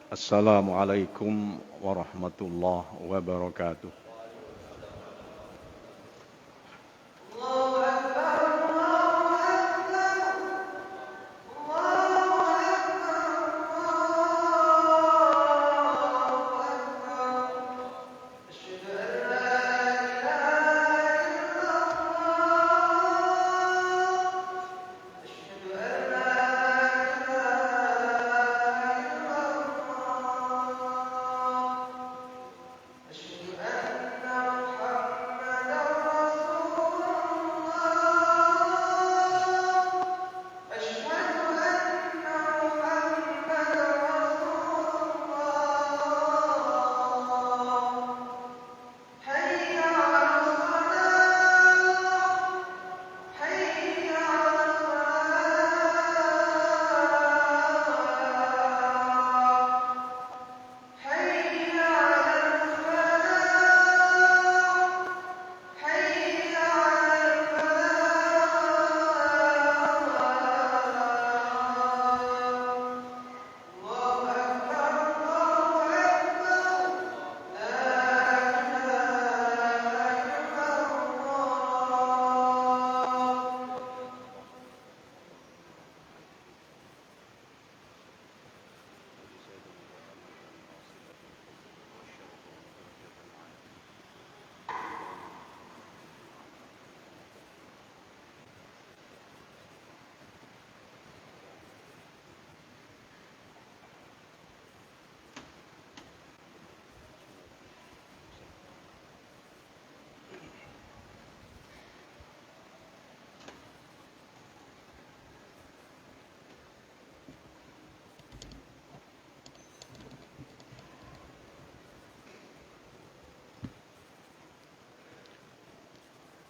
Assalamualaikum warahmatullahi wabarakatuh.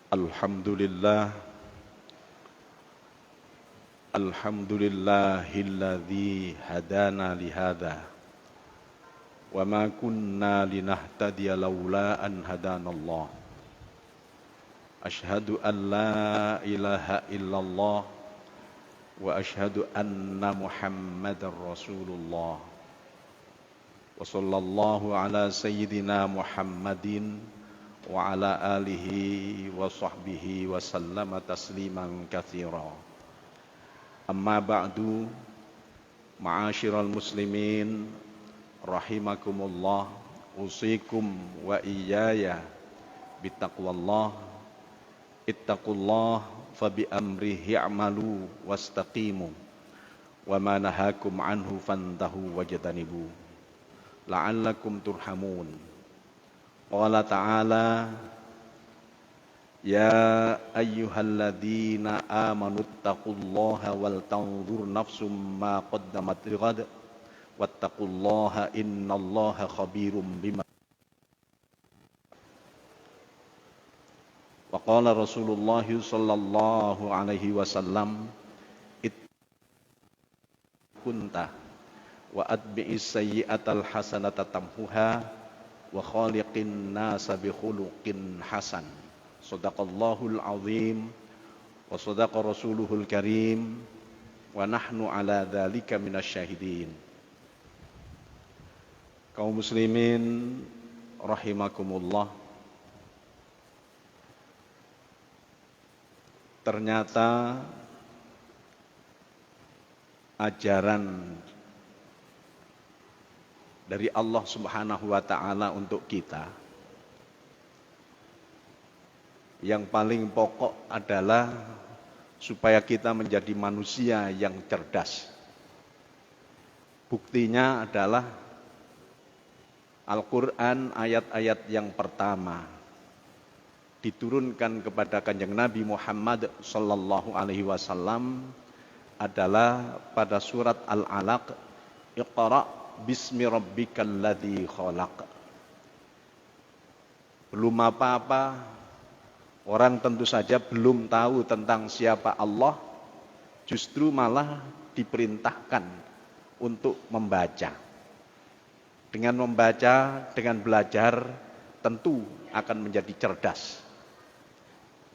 Alhamdulillah, alhamdulillahilladzi hadana lihada wa ma kunna linahtadiya laula an hadanallah. Ashhadu an la ilaha illallah wa ashhadu anna Muhammadar Rasulullah. Wa sallallahu ala sayyidina Muhammadin wa ala alihi wa sahbihi wa sallama tasliman katsira. Amma ba'du, ma'asyiral muslimin rahimakumullah, usikum wa iyaya bittaqwallah. Ittaqullah fa bi amrihi i'malu wastaqimu wa ma nahakum anhu fantahu wajtanibu la'allakum turhamun. Qala ta'ala, ya ayyuhalladzina amanu taqullaha wal tanzur nafsum ma qaddamat lighad wattaqullaha innallaha khabirum bima. Wa qala Rasulullah sallallahu alaihi wasallam, kunta wa adbi'is sayyi'atal hasanata tamhuha wa khaliqin nasa bi khuluqin hasan. Shadaqallahul azim wa shadaqa rasuluhul karim wa nahnu ala dzalika minasyahidin. Kaum muslimin rahimakumullah, ternyata ajaran dari Allah Subhanahu wa ta'ala untuk kita yang paling pokok adalah supaya kita menjadi manusia yang cerdas. Buktinya adalah Al-Quran ayat-ayat yang pertama diturunkan kepada Kanjeng Nabi Muhammad sallallahu alaihi wasallam adalah pada surat Al-Alaq, Iqra' bismi rabbikal ladzi khalaq. Belum apa-apa, orang tentu saja belum tahu tentang siapa Allah, justru malah diperintahkan untuk membaca. Dengan membaca, dengan belajar, tentu akan menjadi cerdas.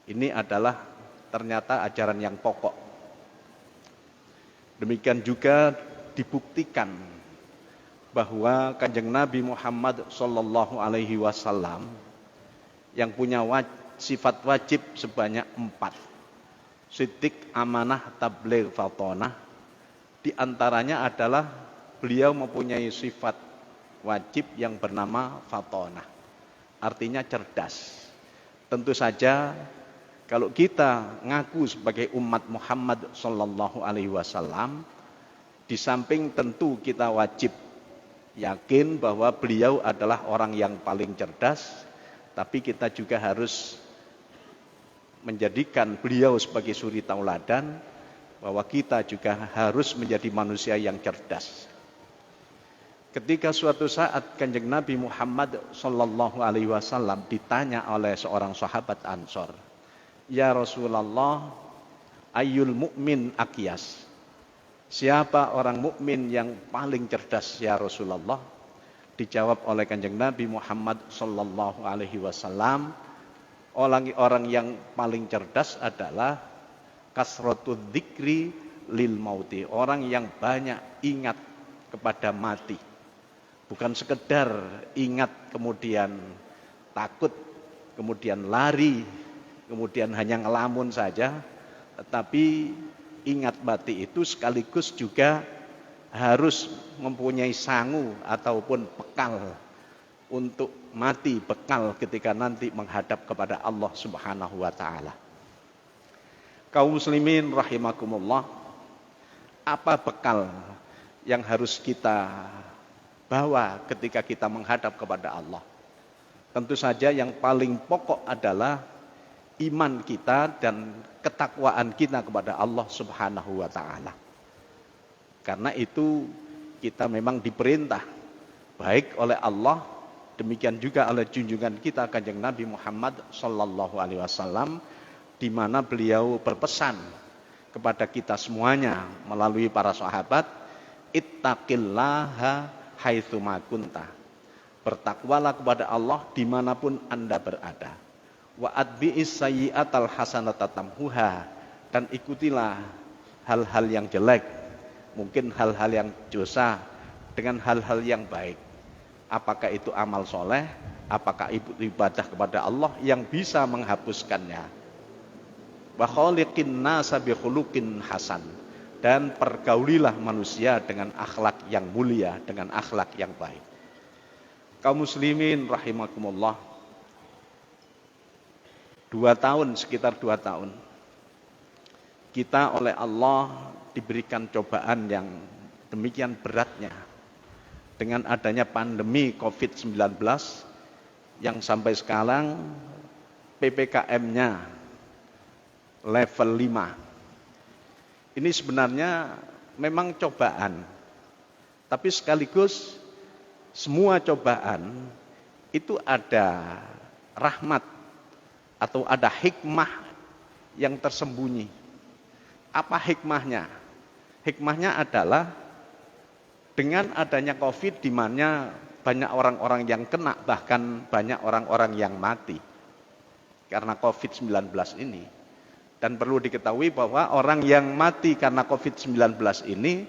Ini adalah ternyata ajaran yang pokok. Demikian juga dibuktikan bahwa Kanjeng Nabi Muhammad sallallahu alaihi wasallam yang punya sifat wajib sebanyak 4. Siddiq, amanah, tabligh, fatonah. Di antaranya adalah beliau mempunyai sifat wajib yang bernama fatonah. Artinya cerdas. Tentu saja kalau kita ngaku sebagai umat Muhammad sallallahu alaihi wasallam, di samping tentu kita wajib yakin bahwa beliau adalah orang yang paling cerdas, tapi kita juga harus menjadikan beliau sebagai suri tauladan, bahwa kita juga harus menjadi manusia yang cerdas. Ketika suatu saat Kanjeng Nabi Muhammad sallallahu alaihi wasallam ditanya oleh seorang sahabat Ansor, "Ya Rasulullah, ayyul mu'min aqyas?" Siapa orang mukmin yang paling cerdas ya Rasulullah? Dijawab oleh Kanjeng Nabi Muhammad sallallahu alaihi wasallam, orang yang paling cerdas adalah kasratul dzikri lil mauti, orang yang banyak ingat kepada mati. Bukan sekedar ingat kemudian takut, kemudian lari, kemudian hanya ngelamun saja, tetapi ingat mati itu sekaligus juga harus mempunyai sangu ataupun bekal untuk mati, bekal ketika nanti menghadap kepada Allah Subhanahu wa taala. Kaum muslimin rahimakumullah, apa bekal yang harus kita bawa ketika kita menghadap kepada Allah? Tentu saja yang paling pokok adalah iman kita dan ketakwaan kita kepada Allah Subhanahu wa taala. Karena itu kita memang diperintah baik oleh Allah, demikian juga oleh junjungan kita Kanjeng Nabi Muhammad sallallahu alaihi wasallam, di mana beliau berpesan kepada kita semuanya melalui para sahabat, ittaqillaha haitsu ma kunta. Bertakwalah kepada Allah dimanapun Anda berada. Wa adbi'is sayyi'atal hasanata tamhuha, dan ikutilah hal-hal yang jelek, mungkin hal-hal yang dosa, dengan hal-hal yang baik. Apakah itu amal soleh, apakah ibadah kepada Allah yang bisa menghapuskannya. Wa khaliqin nasa bi khuluqin hasan, dan pergaulilah manusia dengan akhlak yang mulia, dengan akhlak yang baik. Kaum muslimin rahimakumullah, sekitar 2 tahun kita oleh Allah diberikan cobaan yang demikian beratnya dengan adanya pandemi COVID-19 yang sampai sekarang PPKM-nya level 5. Ini sebenarnya memang cobaan, tapi sekaligus semua cobaan itu ada rahmat atau ada hikmah yang tersembunyi. Apa hikmahnya? Hikmahnya adalah dengan adanya COVID, di mana banyak orang-orang yang kena, bahkan banyak orang-orang yang mati karena COVID-19 ini. Dan perlu diketahui bahwa orang yang mati karena COVID-19 ini,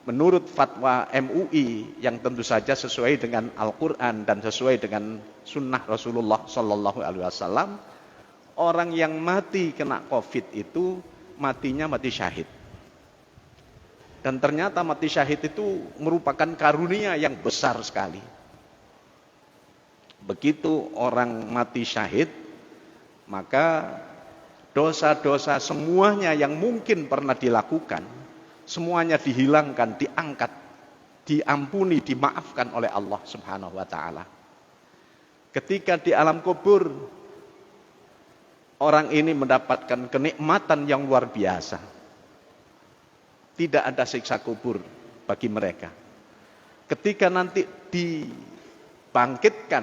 menurut fatwa MUI yang tentu saja sesuai dengan Al-Quran dan sesuai dengan sunnah Rasulullah Sallallahu Alaihi Wasallam, orang yang mati kena COVID itu matinya mati syahid. Dan ternyata mati syahid itu merupakan karunia yang besar sekali. Begitu orang mati syahid, maka dosa-dosa semuanya yang mungkin pernah dilakukan, semuanya dihilangkan, diangkat, diampuni, dimaafkan oleh Allah Subhanahu wa taala. Ketika di alam kubur, orang ini mendapatkan kenikmatan yang luar biasa. Tidak ada siksa kubur bagi mereka. Ketika nanti dibangkitkan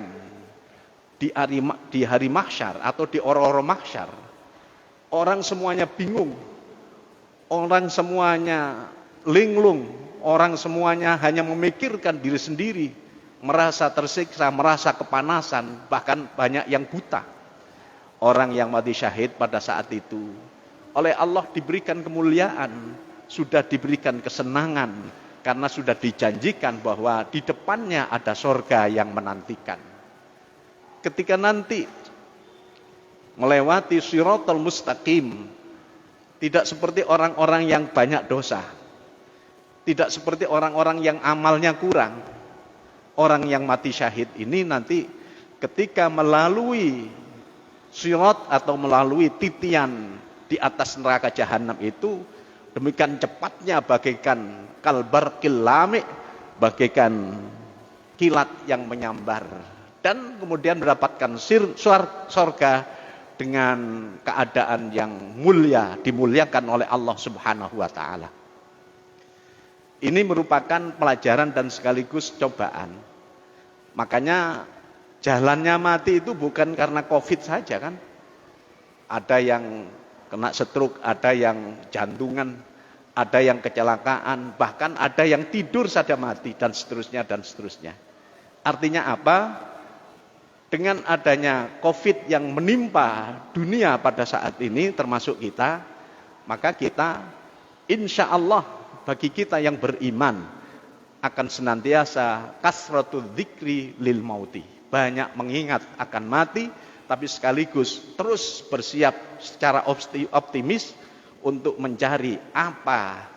di hari mahsyar atau di orang-orang mahsyar, orang semuanya bingung, orang semuanya linglung, orang semuanya hanya memikirkan diri sendiri, merasa tersiksa, merasa kepanasan, bahkan banyak yang buta. Orang yang mati syahid pada saat itu oleh Allah diberikan kemuliaan, sudah diberikan kesenangan, karena sudah dijanjikan bahwa di depannya ada surga yang menantikan. Ketika nanti melewati Shiratal Mustaqim, tidak seperti orang-orang yang banyak dosa, tidak seperti orang-orang yang amalnya kurang. Orang yang mati syahid ini nanti ketika melalui Sirat atau melalui titian di atas neraka jahanam itu, demikian cepatnya bagaikan kalbarqil lami, bagaikan kilat yang menyambar, dan kemudian mendapatkan surga dengan keadaan yang mulia, dimuliakan oleh Allah Subhanahu wa taala. Ini merupakan pelajaran dan sekaligus cobaan. Makanya jalannya mati itu bukan karena Covid saja kan. Ada yang kena stroke, ada yang jantungan, ada yang kecelakaan, bahkan ada yang tidur saja mati, dan seterusnya dan seterusnya. Artinya apa? Dengan adanya Covid yang menimpa dunia pada saat ini, termasuk kita, maka kita insya Allah bagi kita yang beriman akan senantiasa kasratul dzikri lil mauti, banyak mengingat akan mati, tapi sekaligus terus bersiap secara optimis untuk mencari apa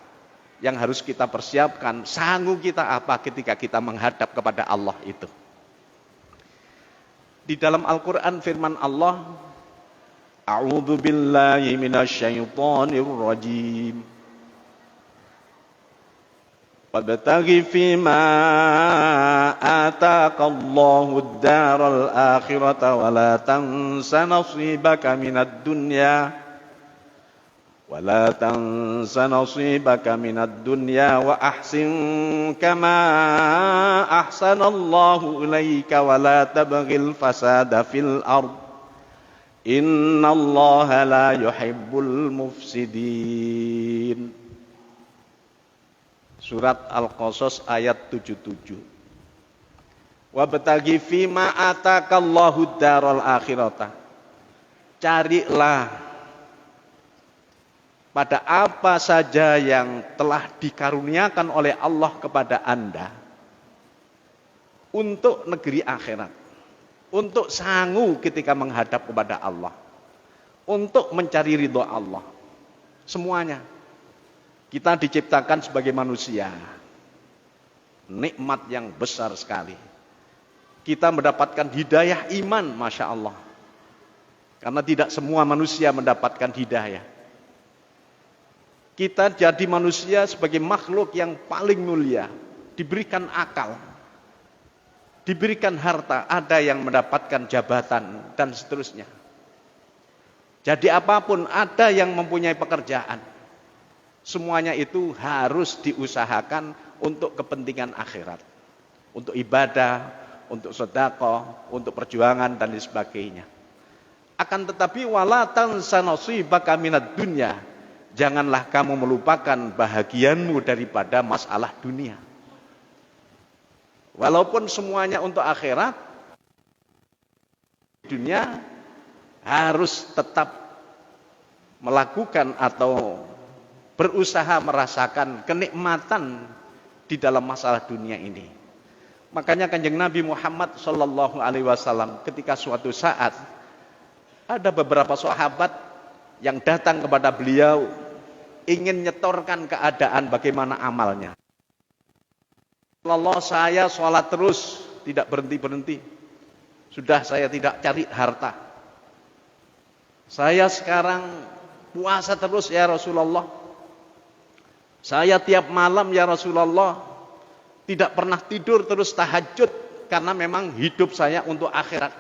yang harus kita persiapkan, sanggup kita apa ketika kita menghadap kepada Allah itu. Di dalam Al-Quran firman Allah, A'udzu billahi minasyaitonir rajim. Wabtaghi fima ataqallahu ad-daral akhirata wa la tansa nasibaka minad dunya wa ahsin kama ahsanallahu ilaika wa la tabghil fasada fil ard innallaha la yuhibbul mufsidin. Surat Al-Qasas ayat 77. Wabtaghi fima ataqallahu daral akhirata. Carilah pada apa saja yang telah dikaruniakan oleh Allah kepada Anda untuk negeri akhirat, untuk sanggup ketika menghadap kepada Allah, untuk mencari ridho Allah. Semuanya. Kita diciptakan sebagai manusia, nikmat yang besar sekali. Kita mendapatkan hidayah iman, Masya Allah. Karena tidak semua manusia mendapatkan hidayah. Kita jadi manusia sebagai makhluk yang paling mulia, diberikan akal, diberikan harta, ada yang mendapatkan jabatan, dan seterusnya. Jadi apapun, ada yang mempunyai pekerjaan. Semuanya itu harus diusahakan untuk kepentingan akhirat, untuk ibadah, untuk sedekah, untuk perjuangan dan sebagainya. Akan tetapi wala tansa nasibaka minad dunya, janganlah kamu melupakan bahagianmu daripada masalah dunia. Walaupun semuanya untuk akhirat, dunia harus tetap melakukan atau berusaha merasakan kenikmatan di dalam masalah dunia ini. Makanya Kanjeng Nabi Muhammad SAW ketika suatu saat ada beberapa sahabat yang datang kepada beliau ingin nyetorkan keadaan bagaimana amalnya. Allah, saya sholat terus tidak berhenti-berhenti. Sudah saya tidak cari harta. Saya sekarang puasa terus ya Rasulullah. Saya tiap malam ya Rasulullah tidak pernah tidur, terus tahajud, karena memang hidup saya untuk akhirat.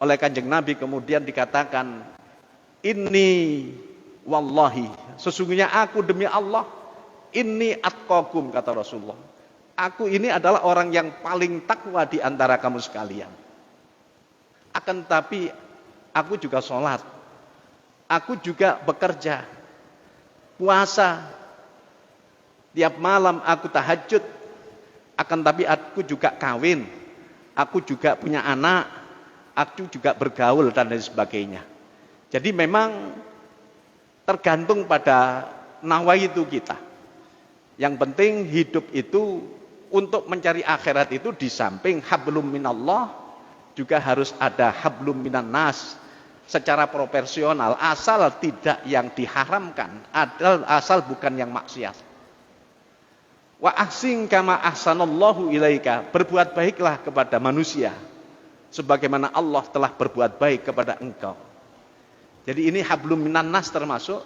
Oleh Kanjeng Nabi kemudian dikatakan, inni wallahi, sesungguhnya aku demi Allah, inni atqakum, kata Rasulullah. Aku ini adalah orang yang paling takwa di antara kamu sekalian. Akan tetapi aku juga sholat, aku juga bekerja, puasa, tiap malam aku tahajud, akan tapi aku juga kawin, aku juga punya anak, aku juga bergaul dan lain sebagainya. Jadi memang tergantung pada nawaitu kita. Yang penting hidup itu untuk mencari akhirat itu di samping hablum minallah juga harus ada hablum minan nas secara proporsional, asal tidak yang diharamkan, asal bukan yang maksiat. Wa ahsin kama ahsanallahu ilaika, berbuat baiklah kepada manusia sebagaimana Allah telah berbuat baik kepada engkau. Jadi ini hablum minan nas termasuk,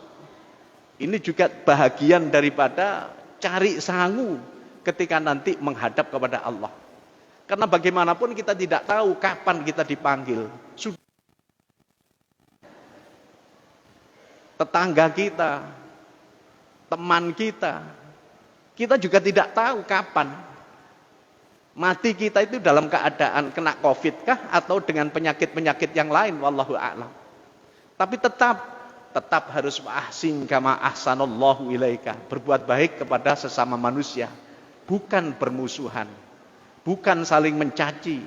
ini juga bahagian daripada cari sangu ketika nanti menghadap kepada Allah. Karena bagaimanapun kita tidak tahu kapan kita dipanggil. Tetangga kita, teman kita juga tidak tahu kapan. Mati kita itu dalam keadaan kena COVID kah atau dengan penyakit-penyakit yang lain, wallahu a'lam. Tapi tetap harus ahsin kama ahsanallahu ilaika, berbuat baik kepada sesama manusia, bukan bermusuhan, bukan saling mencaci.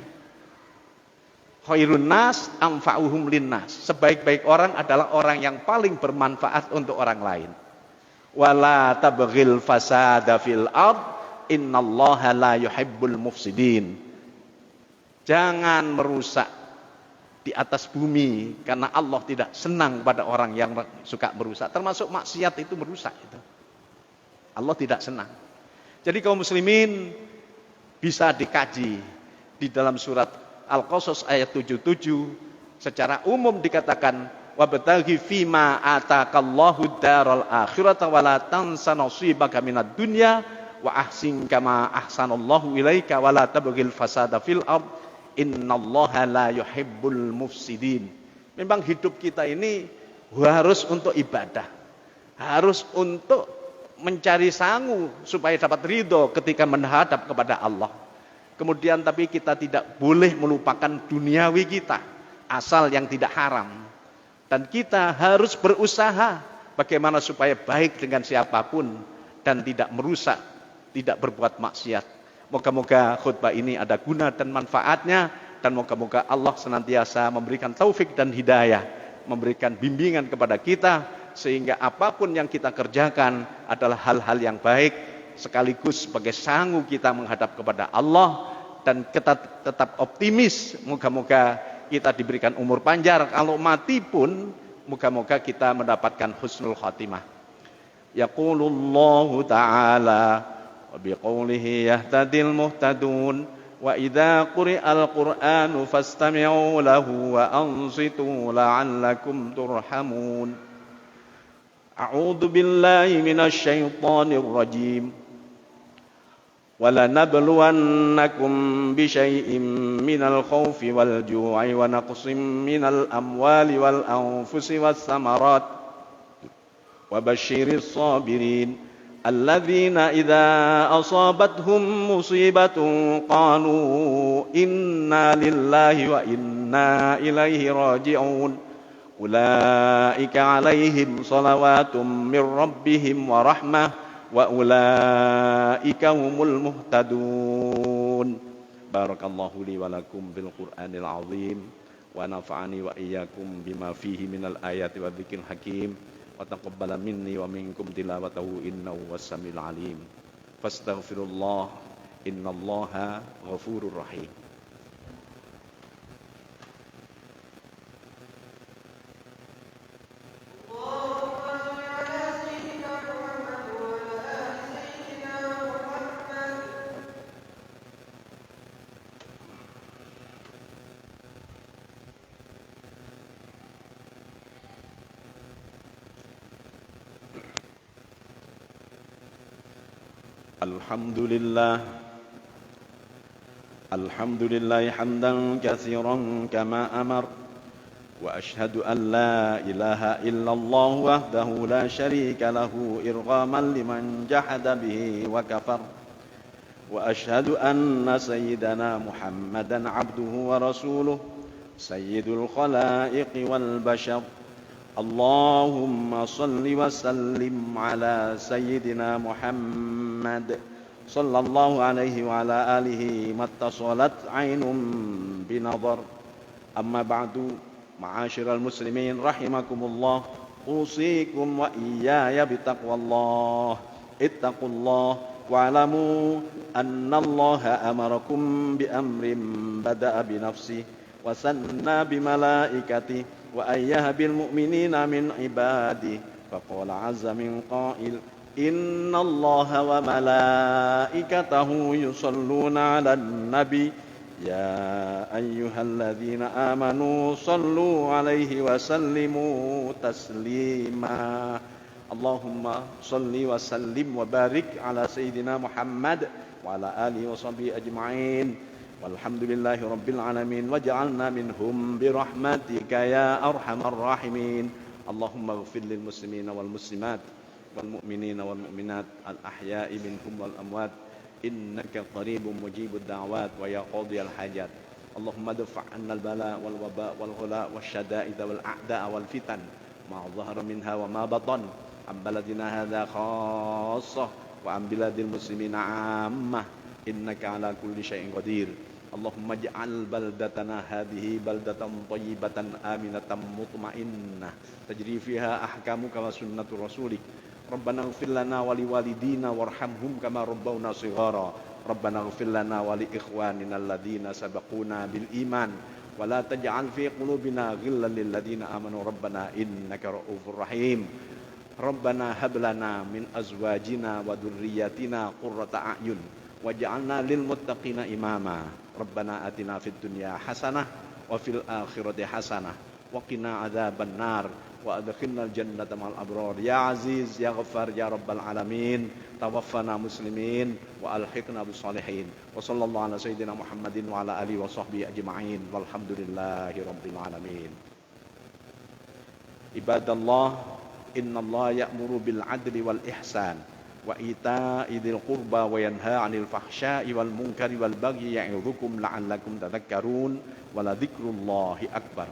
Khairun nas anfa'uhum linnas, sebaik-baik orang adalah orang yang paling bermanfaat untuk orang lain. Wala tabghil fasada fil ard, innallaha la yuhibbul mufsidin. Jangan merusak di atas bumi, karena Allah tidak senang pada orang yang suka merusak. Termasuk maksiat itu merusak itu. Allah tidak senang. Jadi kaum muslimin bisa dikaji di dalam surat Al-Qasas ayat 77 secara umum dikatakan wabtaghi fima atakallahu daral akhirata wala tansa nasibaka minad dunya wa ahsin kama ahsanallahu ilaika wala tabghil fasada fil ard innallaha la yuhibbul mufsidin. Memang hidup kita ini harus untuk ibadah, harus untuk mencari sangu supaya dapat ridho ketika menghadap kepada Allah. Kemudian tapi kita tidak boleh melupakan duniawi kita, asal yang tidak haram. Dan kita harus berusaha bagaimana supaya baik dengan siapapun dan tidak merusak, tidak berbuat maksiat. Moga-moga khutbah ini ada guna dan manfaatnya, dan moga-moga Allah senantiasa memberikan taufik dan hidayah, memberikan bimbingan kepada kita, sehingga apapun yang kita kerjakan adalah hal-hal yang baik, sekaligus sebagai sangu kita menghadap kepada Allah, dan kita tetap optimis. Moga-moga kita diberikan umur panjang, kalau mati pun moga-moga kita mendapatkan husnul khatimah. Yaqulullahu ta'ala wa biqaulihi yahtadil muhtadun wa idza quri'al qur'anu fastami'u lahu wa ansitu la'allakum turhamun. A'udzu billahi minasy syaithanir rajim. وَلَنَبْلُوَنَّكُمْ بِشَيْءٍ مِّنَ الْخَوْفِ وَالْجُوعِ وَنَقْصٍ مِّنَ الْأَمْوَالِ وَالْأَنفُسِ وَالثَّمَرَاتِ وَبَشِّرِ الصَّابِرِينَ الَّذِينَ إِذَا أَصَابَتْهُم مُّصِيبَةٌ قَالُوا إِنَّا لِلَّهِ وَإِنَّا إِلَيْهِ راجعون أُولَئِكَ عَلَيْهِمْ صَلَوَاتٌ مِّن رَّبِّهِمْ وَرَحْمَةٌ wa ulaika humul muhtadun. Barakallahu li wa lakum bil Qur'anil azim wa nafa'ani wa iyyakum bima fihi minal ayati wa dzikril hakim wa taqabbala minni wa minkum tilawatahu innahu was-samiul alim. Fastaghfirullah innallaha ghafurur rahim. Alhamdulillah hamdan katsiran kama amar wa ashhadu an la ilaha illallah wahdahu la syarika lahu irghaman liman jahada bihi wa kafar wa ashhadu anna sayyidana Muhammadan abduhu wa rasuluh sayyidul khalaiqi wal bashar. Allahumma salli wa sallim ala sayyidina Muhammad sallallahu alaihi wa ala alihi mattasalat ainun binadhar. Amma ba'du, ma'asyiral muslimin rahimakumullah, usikum wa iyaya bitaqwallah. ittaqullah wa'lamu annallaha amarakum bi amrin bada'a bi nafsihi wa sanna bi malaikati wa ayyaha bil mu'minina min ibadihi faqala azza min qail innallaha wa malaikatahu yusalluna 'alan nabi ya ayyuhalladzina amanu sallu 'alaihi wa sallimu taslima. Allahumma salli wa sallim wa barik ala sayyidina Muhammad wa ala alihi wa sahbihi ajma'in. Walhamdulillahi rabbil alamin waj'alna minhum bi rahmatika ya arhamar rahimin. Allahumma ighfir lil muslimina wal muslimat wal mu'minina wal mu'minat al ahya'i minhum wal amwat innaka qaribun mujibud da'wat wa ya qadiyal hajat. Allahumma dfa' 'anna al bala wal waba wal ghula wasyada'id wal a'da wal fitan ma dhahara minha wa ma batan an baladina hadza khassah wa an biladil muslimina 'ammah innaka 'ala kulli syai'in qadir. Allahumma ij'al baldatana hadhihi baldatan thayyibatan aminatan mutmainnah tajri fiha ahkamuka wa sunnatu rasulik. Rabbana ighfir lana wa liwalidina warhamhum kama rabbawna shighara. Rabbana ighfir lana wa li ikhwanina alladhina sabaquna bil iman wa la taj'al fi qulubina ghillan lil ladzina amanu rabbana innaka ra'ufur rahim. Rabbana hab lana min azwajina wa dhurriyyatina qurrata a'yun waj'alna lil muttaqina imama. Rabbana atina fid dunya hasanah wa fil akhirati hasanah wa qina adzaban nar wa adkhilnal jannata ma'al abrar ya aziz ya ghaffar ya rabbal alamin. Tawaffana muslimin wa alhiqna bis salihin. Wa sallallahu ala sayyidina Muhammadin wa ala alihi wa sahbihi ajma'in walhamdulillahi rabbil alamin. Ibadallah, innallaha ya'muru bil adli wal ihsan wa ita'i dzil qurba wa yanha 'anil fahsya'i wal munkari wal bagyi ya'idzukum la'allakum tadhakkarun wa la dzikrullahi akbar.